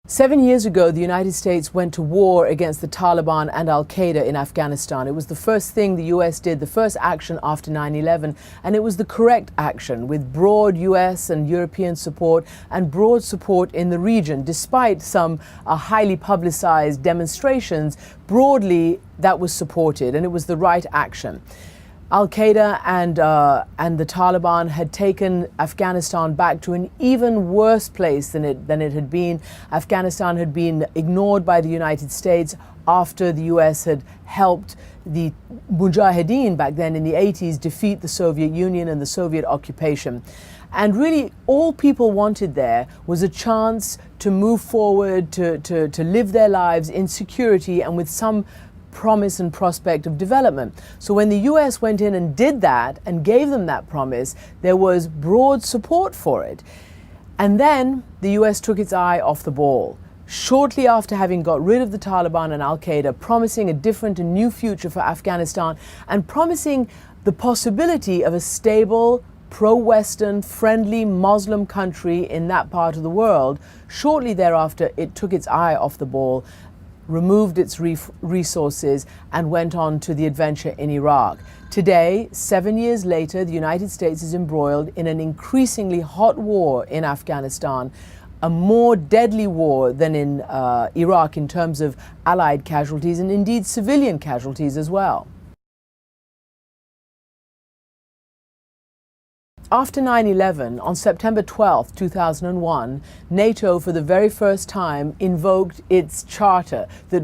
7 years ago, the United States went to war against the Taliban and Al-Qaeda in Afghanistan. It was the first thing the US did, the first action after 9/11, and it was the correct action with broad US and European support and broad support in the region. Despite some highly publicized demonstrations, broadly that was supported, and it was the right action. Al-Qaeda and the Taliban had taken Afghanistan back to an even worse place than it had been. Afghanistan had been ignored by the United States after the US had helped the Mujahideen back then in the 80s defeat the Soviet Union and the Soviet occupation. And really all people wanted there was a chance to move forward, to live their lives in security and with some promise and prospect of development. So when the US went in and did that and gave them that promise, there was broad support for it. And then the US took its eye off the ball. Shortly after having got rid of the Taliban and Al-Qaeda, promising a different and new future for Afghanistan and promising the possibility of a stable, pro-Western, friendly Muslim country in that part of the world, shortly thereafter it took its eye off the ball, removed its resources and went on to the adventure in Iraq. Today, 7 years later, the United States is embroiled in an increasingly hot war in Afghanistan, a more deadly war than in Iraq in terms of Allied casualties and indeed civilian casualties as well. After 9/11, on September 12, 2001, NATO for the very first time invoked its charter that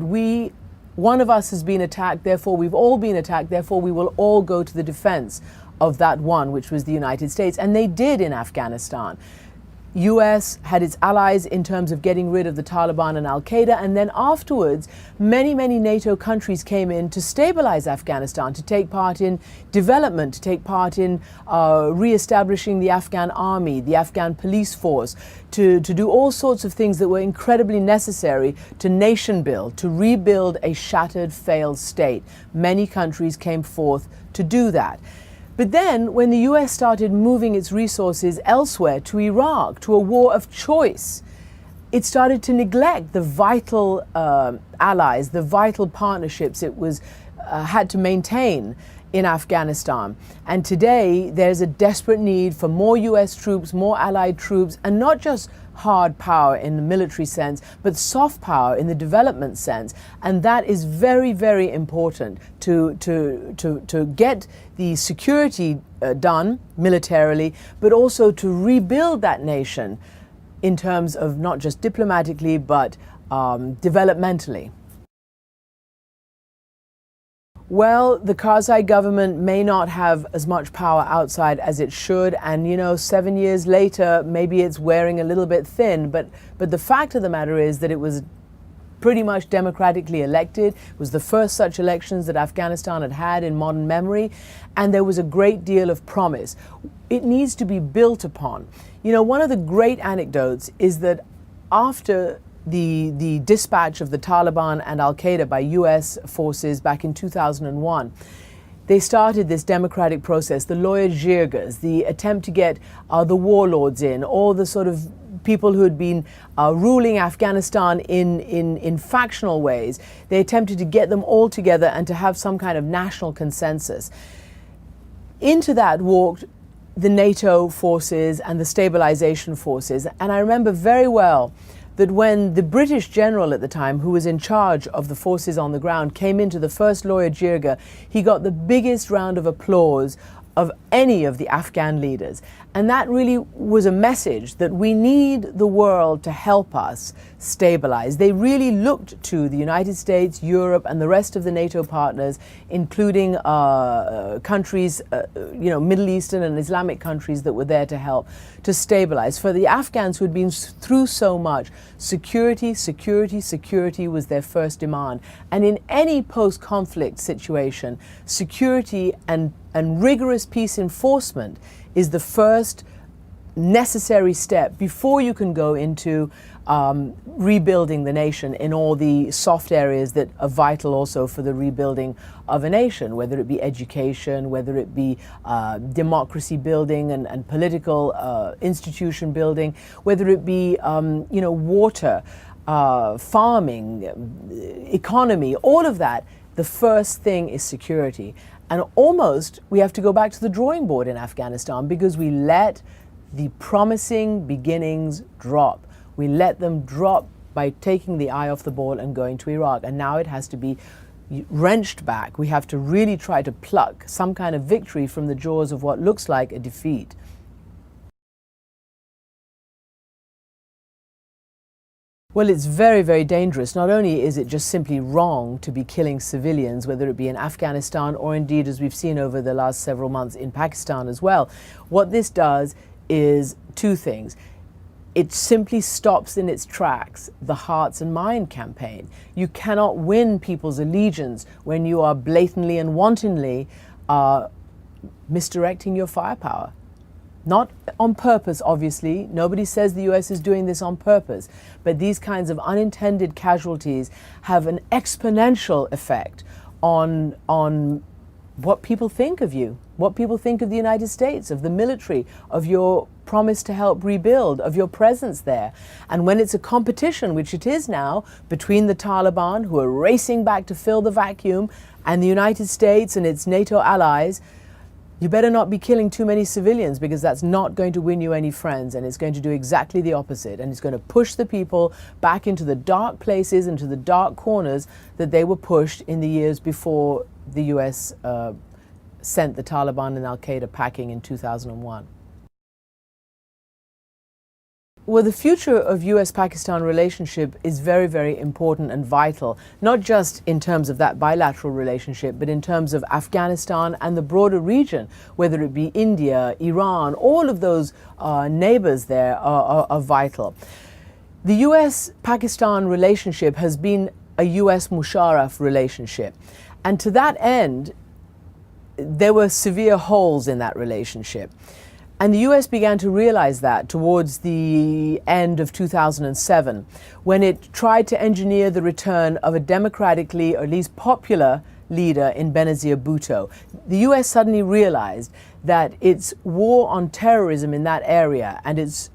one of us has been attacked, therefore we've all been attacked, therefore we will all go to the defense of that one, which was the United States. And they did in Afghanistan. US had its allies in terms of getting rid of the Taliban and Al-Qaeda, and then afterwards many NATO countries came in to stabilize Afghanistan, to take part in development, to take part in re-establishing the Afghan army, the Afghan police force, to do all sorts of things that were incredibly necessary to nation build, to rebuild a shattered, failed state. Many countries came forth to do that. But then, when the US started moving its resources elsewhere, to Iraq, to a war of choice, it started to neglect the vital allies, the vital partnerships it had to maintain in Afghanistan. And today, there's a desperate need for more US troops, more Allied troops, and not just hard power in the military sense, but soft power in the development sense. And that is very important to get the security done militarily, but also to rebuild that nation in terms of not just diplomatically, but developmentally. Well, the Karzai government may not have as much power outside as it should, and 7 years later, maybe it's wearing a little bit thin, but the fact of the matter is that it was pretty much democratically elected. It was the first such elections that Afghanistan had had in modern memory, and there was a great deal of promise. It needs to be built upon. One of the great anecdotes is that after the dispatch of the Taliban and Al-Qaeda by US forces back in 2001, they started this democratic process, the lawyer jirgas, the attempt to get the warlords in, all the sort of people who had been ruling Afghanistan in factional ways. They attempted to get them all together and to have some kind of national consensus. Into that walked the NATO forces and the stabilization forces. And I remember very well that when the British general at the time, who was in charge of the forces on the ground, came into the first lawyer jirga, he got the biggest round of applause of any of the Afghan leaders. And that really was a message that we need the world to help us stabilize. They really looked to the United States, Europe, and the rest of the NATO partners, including countries, Middle Eastern and Islamic countries that were there to help, to stabilize. For the Afghans who had been through so much, security was their first demand. And in any post-conflict situation, security and rigorous peace enforcement is the first necessary step before you can go into rebuilding the nation in all the soft areas that are vital also for the rebuilding of a nation, whether it be education, whether it be democracy building and political institution building, whether it be water, farming, economy, all of that, the first thing is security. And almost we have to go back to the drawing board in Afghanistan because we let the promising beginnings drop. We let them drop by taking the eye off the ball and going to Iraq. And now it has to be wrenched back. We have to really try to pluck some kind of victory from the jaws of what looks like a defeat. Well, it's very, very dangerous. Not only is it just simply wrong to be killing civilians, whether it be in Afghanistan or indeed, as we've seen over the last several months, in Pakistan as well. What this does is two things. It simply stops in its tracks the Hearts and Mind campaign. You cannot win people's allegiance when you are blatantly and wantonly misdirecting your firepower. Not on purpose, obviously. Nobody says the US is doing this on purpose. But these kinds of unintended casualties have an exponential effect on what people think of you, what people think of the United States, of the military, of your promise to help rebuild, of your presence there. And when it's a competition, which it is now, between the Taliban, who are racing back to fill the vacuum, and the United States and its NATO allies, you better not be killing too many civilians, because that's not going to win you any friends, and it's going to do exactly the opposite. And it's going to push the people back into the dark places, into the dark corners that they were pushed in the years before the US sent the Taliban and Al-Qaeda packing in 2001. Well, the future of US-Pakistan relationship is very, very important and vital, not just in terms of that bilateral relationship, but in terms of Afghanistan and the broader region, whether it be India, Iran, all of those neighbors there are vital. The US-Pakistan relationship has been a US-Musharraf relationship. And to that end, there were severe holes in that relationship. And the US began to realize that towards the end of 2007, when it tried to engineer the return of a democratically, or at least popular, leader in Benazir Bhutto. The US suddenly realized that its war on terrorism in that area and its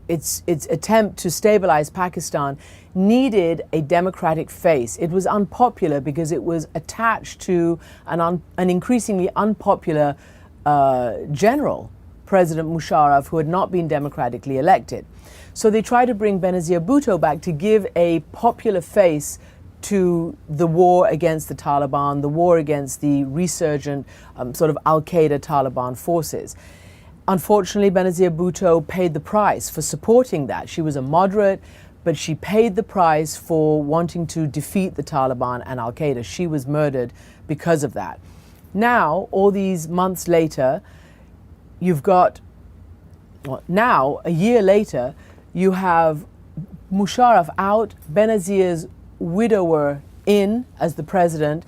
attempt to stabilize Pakistan needed a democratic face. It was unpopular because it was attached to an increasingly unpopular general, President Musharraf, who had not been democratically elected. So they tried to bring Benazir Bhutto back to give a popular face to the war against the Taliban, the war against the resurgent sort of Al-Qaeda Taliban forces. Unfortunately, Benazir Bhutto paid the price for supporting that. She was a moderate, but she paid the price for wanting to defeat the Taliban and Al-Qaeda. She was murdered because of that. Now, all these months later, you've got, well, now, a year later, you have Musharraf out, Benazir's widower in as the president,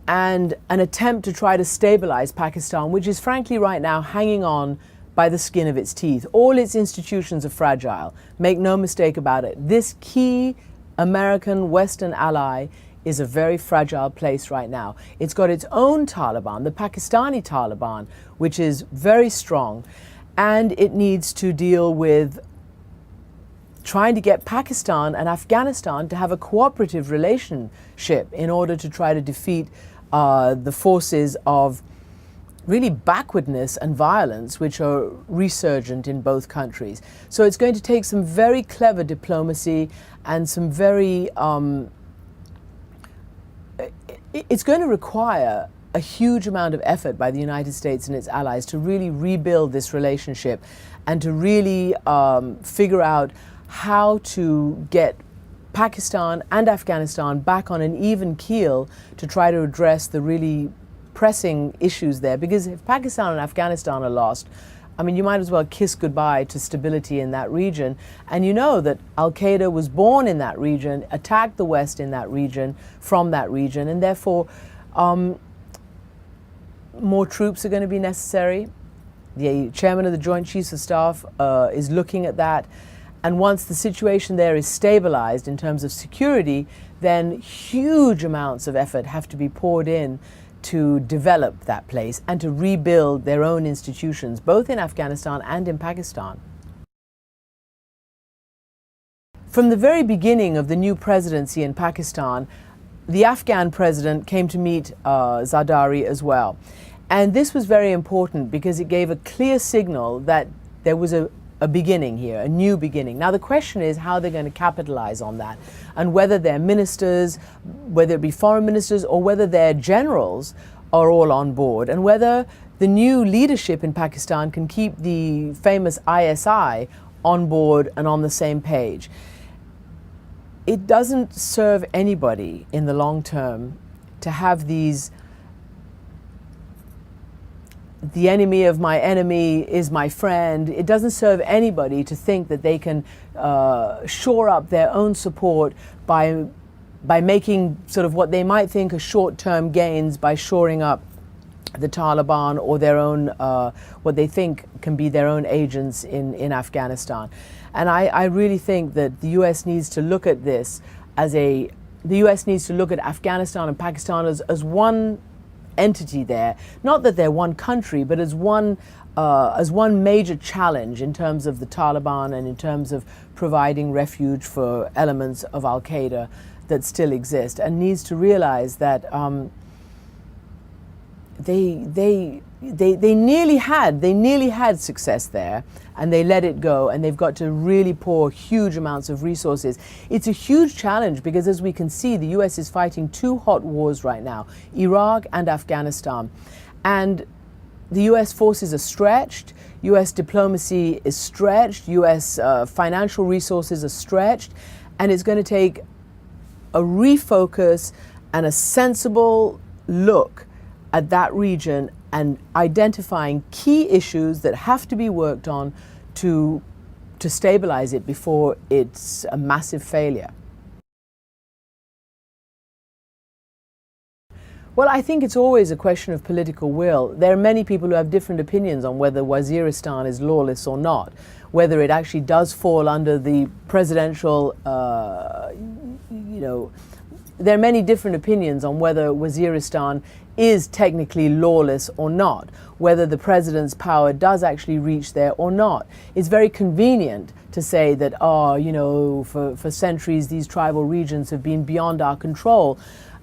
and an attempt to try to stabilize Pakistan, which is frankly right now hanging on by the skin of its teeth. All its institutions are fragile. Make no mistake about it. This key American Western ally is a very fragile place right now. It's got its own Taliban, the Pakistani Taliban, which is very strong, and it needs to deal with trying to get Pakistan and Afghanistan to have a cooperative relationship in order to try to defeat the forces of really backwardness and violence which are resurgent in both countries. So it's going to take some very clever diplomacy and some very it's going to require a huge amount of effort by the United States and its allies to really rebuild this relationship and to really figure out how to get Pakistan and Afghanistan back on an even keel to try to address the really pressing issues there. Because if Pakistan and Afghanistan are lost, I mean, you might as well kiss goodbye to stability in that region. And you know that Al-Qaeda was born in that region, attacked the West in that region, from that region, and therefore more troops are going to be necessary. The chairman of the Joint Chiefs of Staff is looking at that. And once the situation there is stabilized in terms of security, then huge amounts of effort have to be poured in to develop that place and to rebuild their own institutions, both in Afghanistan and in Pakistan. From the very beginning of the new presidency in Pakistan, the Afghan president came to meet Zardari as well. And this was very important because it gave a clear signal that there was a beginning here, a new beginning. Now the question is how they're going to capitalize on that, and whether their ministers, whether it be foreign ministers or whether their generals are all on board, and whether the new leadership in Pakistan can keep the famous ISI on board and on the same page. It doesn't serve anybody in the long term to have these "the enemy of my enemy is my friend." It doesn't serve anybody to think that they can shore up their own support by making sort of what they might think are short-term gains by shoring up the Taliban or their own, what they think can be their own agents in Afghanistan. And I really think that the US needs to look at this as the US needs to look at Afghanistan and Pakistan as one entity there, not that they're one country, but as one major challenge in terms of the Taliban and in terms of providing refuge for elements of Al-Qaeda that still exist, and needs to realize that they nearly had success there, and they let it go, and they've got to really pour huge amounts of resources. It's a huge challenge because, as we can see, the US is fighting two hot wars right now, Iraq and Afghanistan. And the US forces are stretched, US diplomacy is stretched, US financial resources are stretched, and it's going to take a refocus and a sensible look at that region and identifying key issues that have to be worked on to stabilize it before it's a massive failure. Well, I think it's always a question of political will. There are many people who have different opinions on whether Waziristan is lawless or not, whether it actually does fall under the presidential, there are many different opinions on whether Waziristan is technically lawless or not, whether the president's power does actually reach there or not. It's very convenient to say that, for centuries these tribal regions have been beyond our control,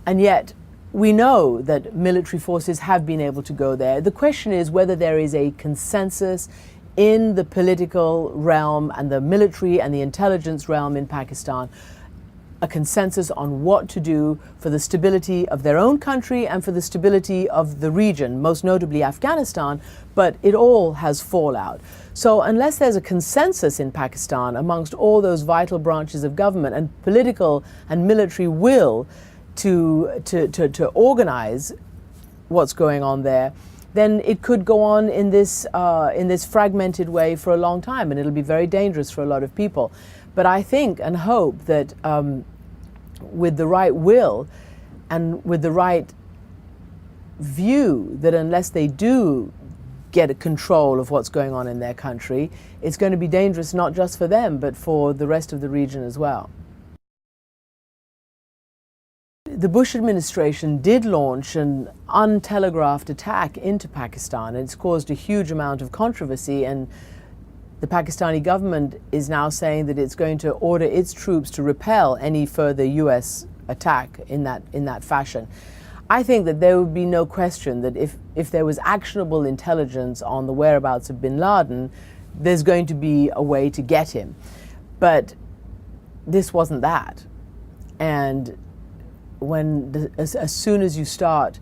and yet we know that military forces have been able to go there. The question is whether there is a consensus in the political realm and the military and the intelligence realm in Pakistan, a consensus on what to do for the stability of their own country and for the stability of the region, most notably Afghanistan, but it all has fallout. So unless there's a consensus in Pakistan amongst all those vital branches of government and political and military will to organize what's going on there, then it could go on in this fragmented way for a long time, and it'll be very dangerous for a lot of people. But I think and hope that with the right will and with the right view, that unless they do get a control of what's going on in their country, it's going to be dangerous not just for them, but for the rest of the region as well. The Bush administration did launch an untelegraphed attack into Pakistan, and it's caused a huge amount of controversy, and the Pakistani government is now saying that it's going to order its troops to repel any further US attack in that fashion. I think that there would be no question that if there was actionable intelligence on the whereabouts of bin Laden, there's going to be a way to get him. But this wasn't that. And as soon as you start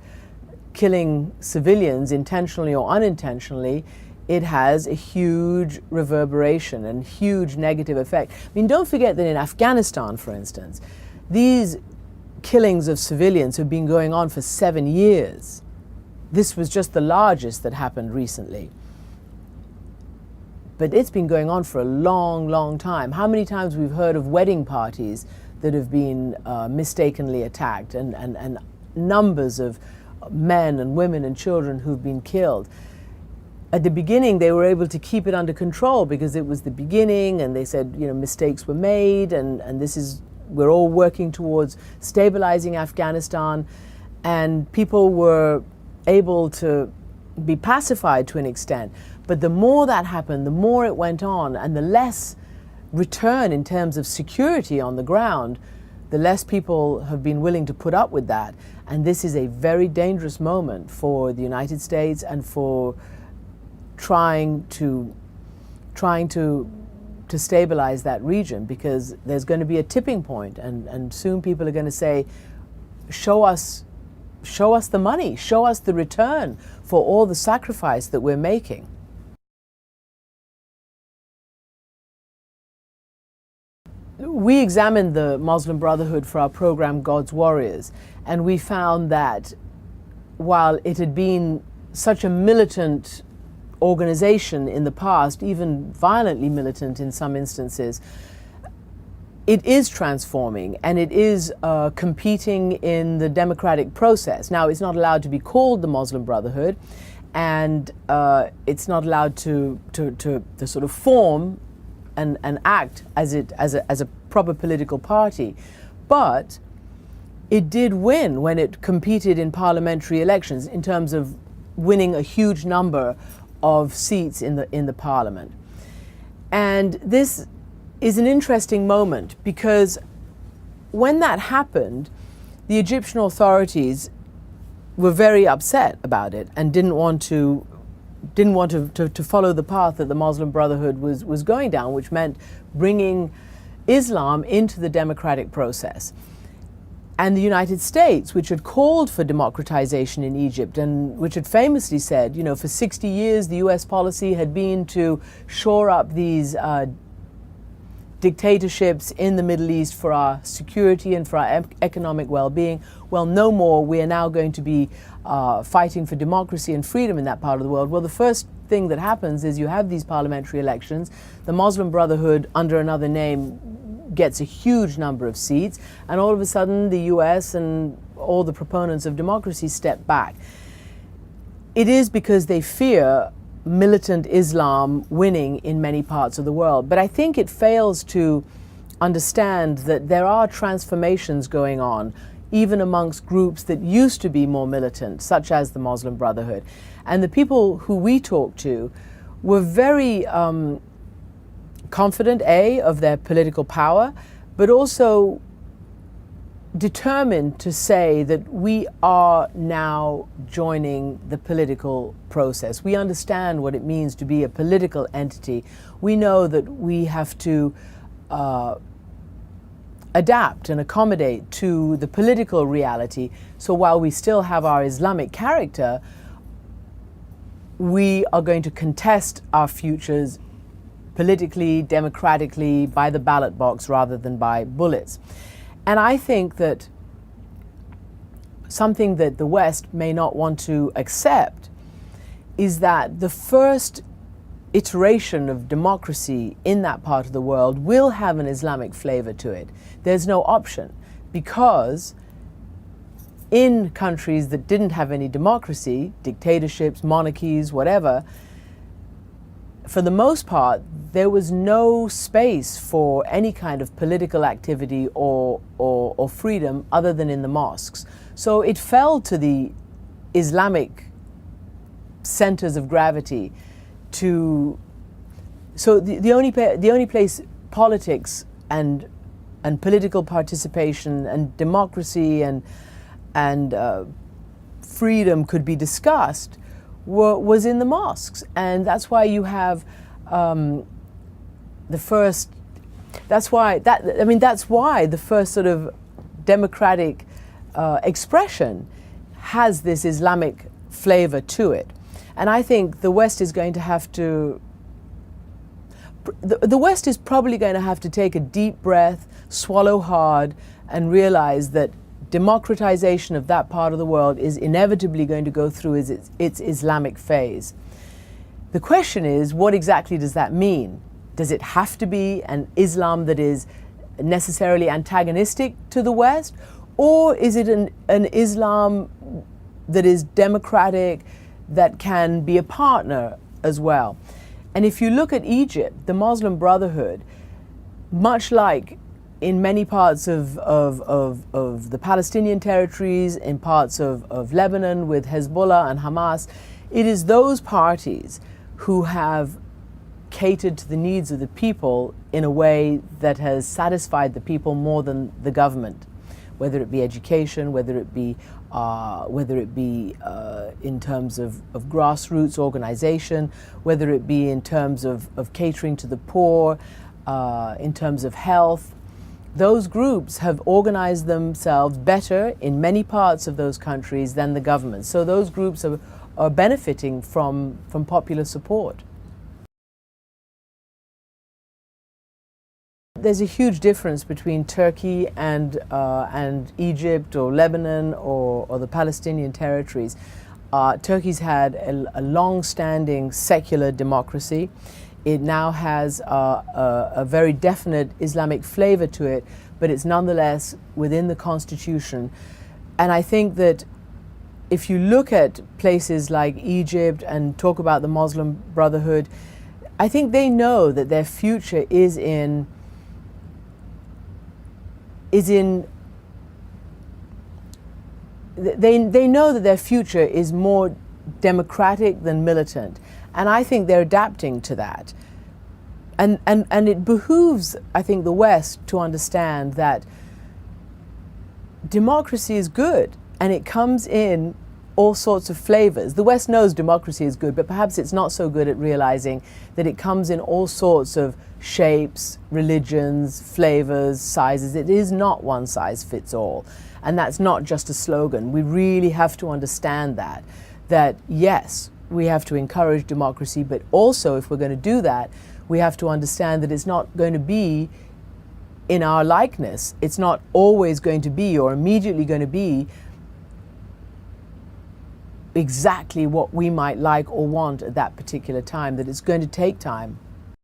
killing civilians intentionally or unintentionally, it has a huge reverberation and huge negative effect. I mean, don't forget that in Afghanistan, for instance, these killings of civilians have been going on for 7 years. This was just the largest that happened recently. But it's been going on for a long, long time. How many times we've heard of wedding parties that have been mistakenly attacked, and numbers of men and women and children who've been killed. At the beginning, they were able to keep it under control because it was the beginning, and they said, mistakes were made, and we're all working towards stabilizing Afghanistan, and people were able to be pacified to an extent. But the more that happened, the more it went on, and the less return in terms of security on the ground, the less people have been willing to put up with that. And this is a very dangerous moment for the United States and for trying to stabilize that region, because there's going to be a tipping point, and soon people are going to say, show us the money, show us the return for all the sacrifice that we're making. We examined the Muslim Brotherhood for our program God's Warriors, and we found that while it had been such a militant organization in the past, even violently militant in some instances, it is transforming, and it is competing in the democratic process. Now, it's not allowed to be called the Muslim Brotherhood, and it's not allowed to sort of form and act as a proper political party, but it did win when it competed in parliamentary elections in terms of winning a huge number of seats in the parliament. And this is an interesting moment, because when that happened, the Egyptian authorities were very upset about it and didn't want to follow the path that the Muslim Brotherhood was going down, which meant bringing Islam into the democratic process. And the United States, which had called for democratization in Egypt and which had famously said, for 60 years the US policy had been to shore up these dictatorships in the Middle East for our security and for our economic well-being. Well, no more. We are now going to be fighting for democracy and freedom in that part of the world. Well, the first thing that happens is you have these parliamentary elections. The Muslim Brotherhood, under another name, gets a huge number of seats, and all of a sudden the US and all the proponents of democracy step back. It is because they fear militant Islam winning in many parts of the world. But I think it fails to understand that there are transformations going on, even amongst groups that used to be more militant, such as the Muslim Brotherhood. And the people who we talked to were very confident, of their political power, but also determined to say that we are now joining the political process. We understand what it means to be a political entity. We know that we have to adapt and accommodate to the political reality. So while we still have our Islamic character, we are going to contest our futures politically, democratically, by the ballot box rather than by bullets. And I think that something that the West may not want to accept is that the first iteration of democracy in that part of the world will have an Islamic flavor to it. There's no option, because in countries that didn't have any democracy, dictatorships, monarchies, whatever, for the most part, there was no space for any kind of political activity or freedom other than in the mosques. So it fell to the Islamic centers of gravity to, so the only place politics and political participation and democracy and freedom could be discussed was in the mosques. And that's why you have that's why the first sort of democratic expression has this Islamic flavor to it. And I think the West is going to have to, the West is probably going to have to take a deep breath, swallow hard, and realize that democratization of that part of the world is inevitably going to go through its Islamic phase. The question is, what exactly does that mean? Does it have to be an Islam that is necessarily antagonistic to the West? Or is it an Islam that is democratic, that can be a partner as well? And if you look at Egypt, the Muslim Brotherhood, much like in many parts of the Palestinian territories, in parts of Lebanon with Hezbollah and Hamas, it is those parties who have catered to the needs of the people in a way that has satisfied the people more than the government, whether it be education, whether it be in terms of grassroots organization, whether it be in terms of catering to the poor, in terms of health. Those groups have organized themselves better in many parts of those countries than the government. So those groups are benefiting from popular support. There's a huge difference between Turkey and Egypt or Lebanon or the Palestinian territories. Turkey's had a long-standing secular democracy. It now has a very definite Islamic flavor to it, but it's nonetheless within the constitution. And I think that if you look at places like Egypt and talk about the Muslim Brotherhood, I think they know that their future is in they know that their future is more democratic than militant. And I think they're adapting to that. And it behooves, I think, the West to understand that democracy is good and it comes in all sorts of flavors. The West knows democracy is good, but perhaps it's not so good at realizing that it comes in all sorts of shapes, religions, flavors, sizes. It is not one size fits all. And that's not just a slogan. We really have to understand that yes, we have to encourage democracy, but also if we're going to do that, we have to understand that it's not going to be in our likeness. It's not always going to be or immediately going to be exactly what we might like or want at that particular time, that it's going to take time.